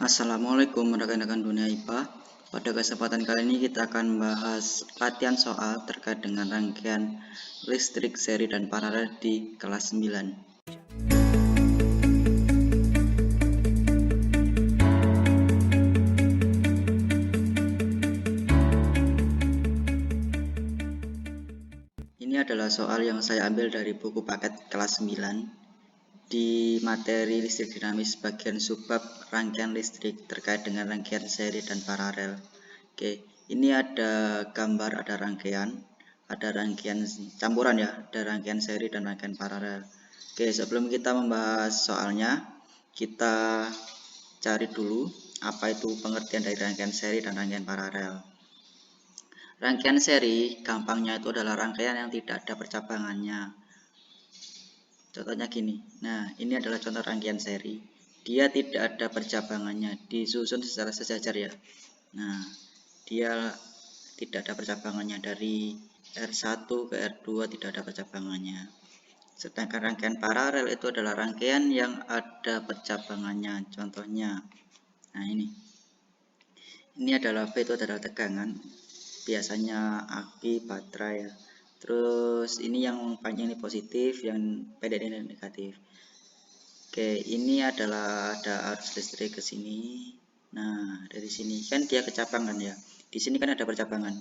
Assalamualaikum rekan-rekan dunia IPA. Pada kesempatan kali ini kita akan membahas latihan soal terkait dengan rangkaian listrik seri dan paralel di kelas 9. Ini adalah soal yang saya ambil dari buku paket kelas 9 di materi listrik dinamis bagian subbab rangkaian listrik terkait dengan rangkaian seri dan paralel. Oke, ini ada gambar, ada rangkaian campuran ya, ada rangkaian seri dan rangkaian paralel. Oke, sebelum kita membahas soalnya, kita cari dulu apa itu pengertian dari rangkaian seri dan rangkaian paralel. Rangkaian seri, gampangnya itu adalah rangkaian yang tidak ada percabangannya. Contohnya gini, nah ini adalah contoh rangkaian seri. Dia tidak ada percabangannya, disusun secara sejajar ya. Nah, dia tidak ada percabangannya, dari R1 ke R2 tidak ada percabangannya. Sedangkan rangkaian paralel itu adalah rangkaian yang ada percabangannya. Contohnya, nah ini adalah V, itu adalah tegangan, biasanya aki, baterai ya. Terus ini yang panjang ini positif, yang pendek ini negatif. Oke, ini adalah ada arus listrik ke sini. Nah, dari sini kan dia kecabangan ya. Di sini kan ada percabangan.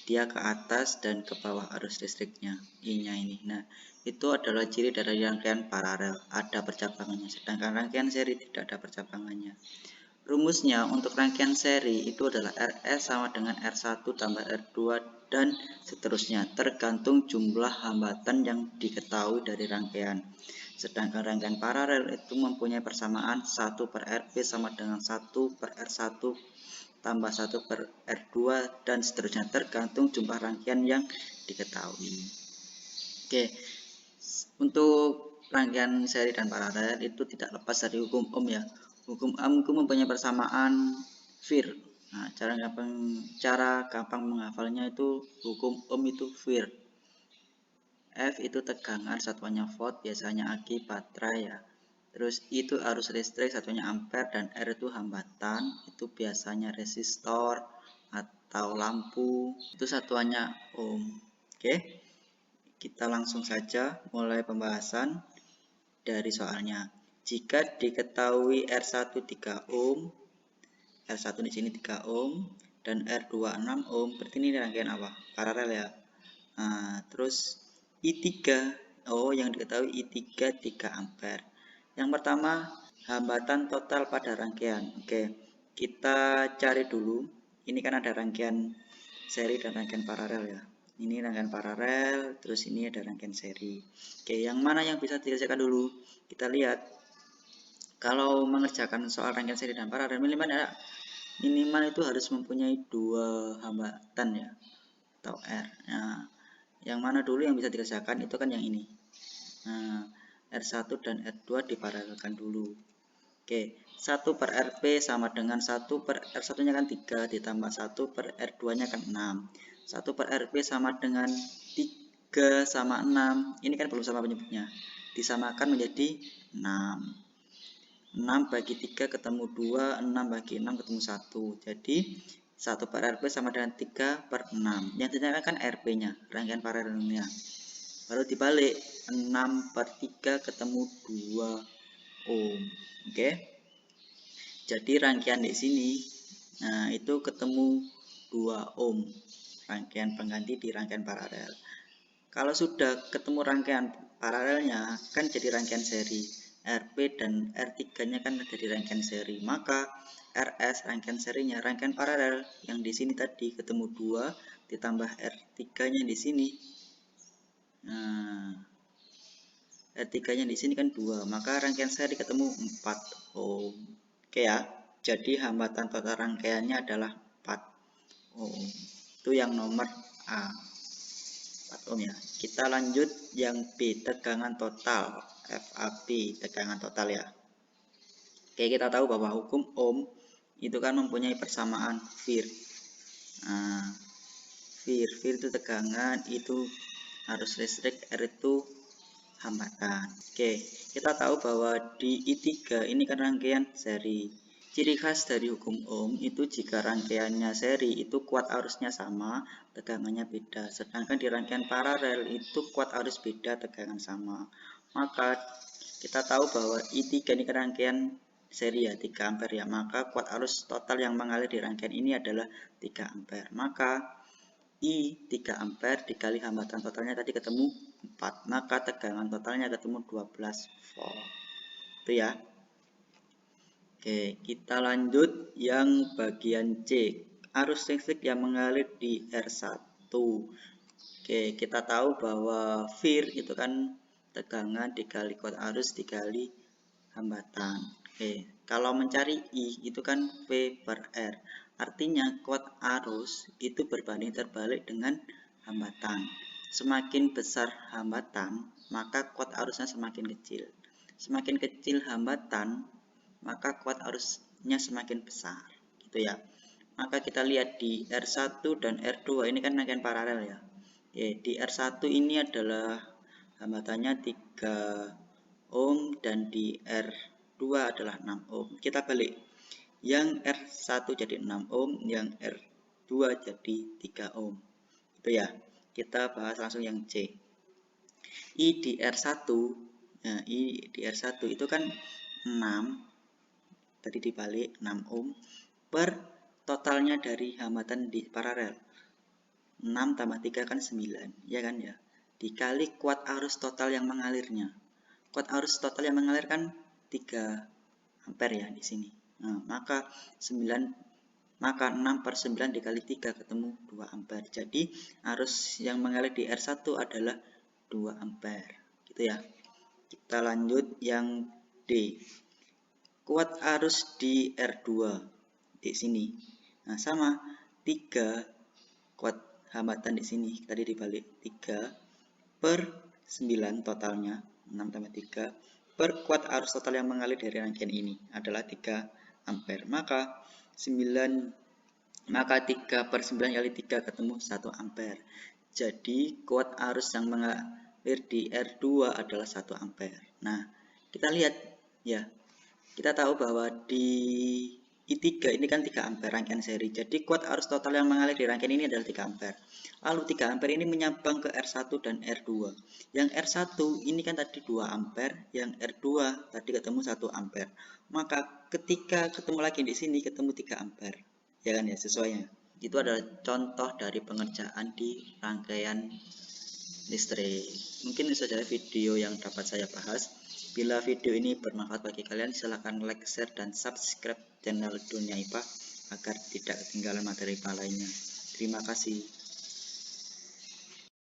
Dia ke atas dan ke bawah arus listriknya, I-nya ini. Nah, itu adalah ciri dari rangkaian paralel, ada percabangannya. Sedangkan rangkaian seri tidak ada percabangannya. Rumusnya untuk rangkaian seri itu adalah RS sama dengan R1 tambah R2 dan seterusnya, tergantung jumlah hambatan yang diketahui dari rangkaian. Sedangkan rangkaian paralel itu mempunyai persamaan 1 per RP sama dengan 1 per R1 tambah 1 per R2 dan seterusnya, tergantung jumlah rangkaian yang diketahui. Oke, untuk rangkaian seri dan paralel itu tidak lepas dari hukum Ohm ya. Hukum Ohm itu mempunyai persamaan Vir. Nah, cara gampang menghafalnya itu hukum Ohm itu Vir. F itu tegangan, satuannya volt, biasanya aki, baterai ya. Terus itu arus listrik, satunya ampere, dan R itu hambatan, itu biasanya resistor atau lampu, itu satuannya ohm. Oke, kita langsung saja mulai pembahasan dari soalnya. Jika diketahui R1 3 ohm, R1 di sini 3 ohm, dan R2 6 ohm, berarti ini rangkaian apa? Paralel ya. Nah, terus I3, yang diketahui I3 3 ampere. Yang pertama, hambatan total pada rangkaian. Oke, kita cari dulu. Ini kan ada rangkaian seri dan rangkaian paralel ya. Ini rangkaian paralel, terus ini ada rangkaian seri. Oke, yang mana yang bisa dikerjakan dulu? Kita lihat. Kalau mengerjakan soal rangkaian seri dan paralel, minimal itu harus mempunyai 2 hambatan ya, atau R. Nah, yang mana dulu yang bisa dikerjakan itu kan yang ini. Nah, R1 dan R2 diparalelkan dulu. Oke, 1 per RP sama dengan 1 per R1 nya kan 3 ditambah 1 per R2 nya kan 6. 1 per RP sama dengan 3 sama 6. Ini kan belum sama penyebutnya, disamakan menjadi 6. 6 bagi 3 ketemu 2, 6 bagi 6 ketemu 1. Jadi 1 per RP sama dengan 3 per 6. Yang ditanyakan kan RP-nya, rangkaian paralelnya. Lalu dibalik, 6 per 3 ketemu 2 ohm. Oke. Jadi rangkaian di sini, nah itu ketemu 2 ohm. Rangkaian pengganti di rangkaian paralel. Kalau sudah ketemu rangkaian paralelnya, kan jadi rangkaian seri. RP dan R3-nya kan ada di rangkaian seri. Maka RS rangkaian serinya, rangkaian paralel yang di sini tadi ketemu 2 ditambah R3-nya di sini. Nah, R3-nya di sini kan 2, maka rangkaian seri ketemu 4 ohm. Oke ya. Jadi hambatan total rangkaiannya adalah 4 ohm. Itu yang nomor A. 4 ohm ya. Kita lanjut yang B, tegangan total. FAB, tegangan total ya. Oke, kita tahu bahwa hukum Ohm itu kan mempunyai persamaan Vir. Nah, Vir itu tegangan, itu arus listrik, R itu hambatan. Oke, kita tahu bahwa di I3 ini kan rangkaian seri. Ciri khas dari hukum Ohm itu jika rangkaiannya seri itu kuat arusnya sama, tegangannya beda. Sedangkan di rangkaian paralel itu kuat arus beda, tegangan sama. Maka kita tahu bahwa I3 ini kan rangkaian seri ya, 3 ampere ya. Maka kuat arus total yang mengalir di rangkaian ini adalah 3 ampere. Maka I 3 ampere dikali hambatan totalnya tadi ketemu 4. Maka tegangan totalnya ketemu 12 volt. Itu ya. Oke, kita lanjut yang bagian C. Arus listrik yang mengalir di R1. Oke, kita tahu bahwa VIR itu kan tegangan dikali kuat arus dikali hambatan. Oke, kalau mencari I itu kan V per R. Artinya kuat arus itu berbanding terbalik dengan hambatan. Semakin besar hambatan, maka kuat arusnya semakin kecil. Semakin kecil hambatan, maka kuat arusnya semakin besar, gitu ya. Maka kita lihat di R1 dan R2 ini kan rangkaian paralel ya. Di R1 ini adalah hambatannya 3 ohm dan di R2 adalah 6 ohm. Kita balik. Yang R1 jadi 6 ohm, yang R2 jadi 3 ohm. Itu ya. Kita bahas langsung yang C. I di R1, nah I di R1 itu kan 6, tadi dibalik 6 ohm per totalnya dari hambatan di paralel 6 tambah 3 kan 9 ya kan ya, dikali kuat arus total yang mengalirnya. Kuat arus total yang mengalir kan 3 ampere ya di sini. Nah, maka 6 per 9 dikali 3 ketemu 2 ampere. Jadi arus yang mengalir di R1 adalah 2 ampere gitu ya. Kita lanjut yang D. Kuat arus di R2 di sini. Nah, sama 3 kuat hambatan di sini. Tadi dibalik 3 per 9 totalnya 6 tambah 3 per kuat arus total yang mengalir dari rangkaian ini adalah 3 ampere. Maka 3 per 9 kali 3 ketemu 1 ampere. Jadi kuat arus yang mengalir di R2 adalah 1 ampere. Nah, kita lihat ya. Kita tahu bahwa di I3 ini kan 3 ampere rangkaian seri. Jadi kuat arus total yang mengalir di rangkaian ini adalah 3 ampere. Lalu 3 ampere ini menyambang ke R1 dan R2. Yang R1 ini kan tadi 2 ampere, yang R2 tadi ketemu 1 ampere. Maka ketika ketemu lagi di sini ketemu 3 ampere. Ya kan ya, sesuainya. Itu adalah contoh dari pengerjaan di rangkaian listrik. Mungkin itu saja video yang dapat saya bahas. Bila video ini bermanfaat bagi kalian, silahkan like, share, dan subscribe channel Dunia IPA agar tidak ketinggalan materi IPA lainnya. Terima kasih.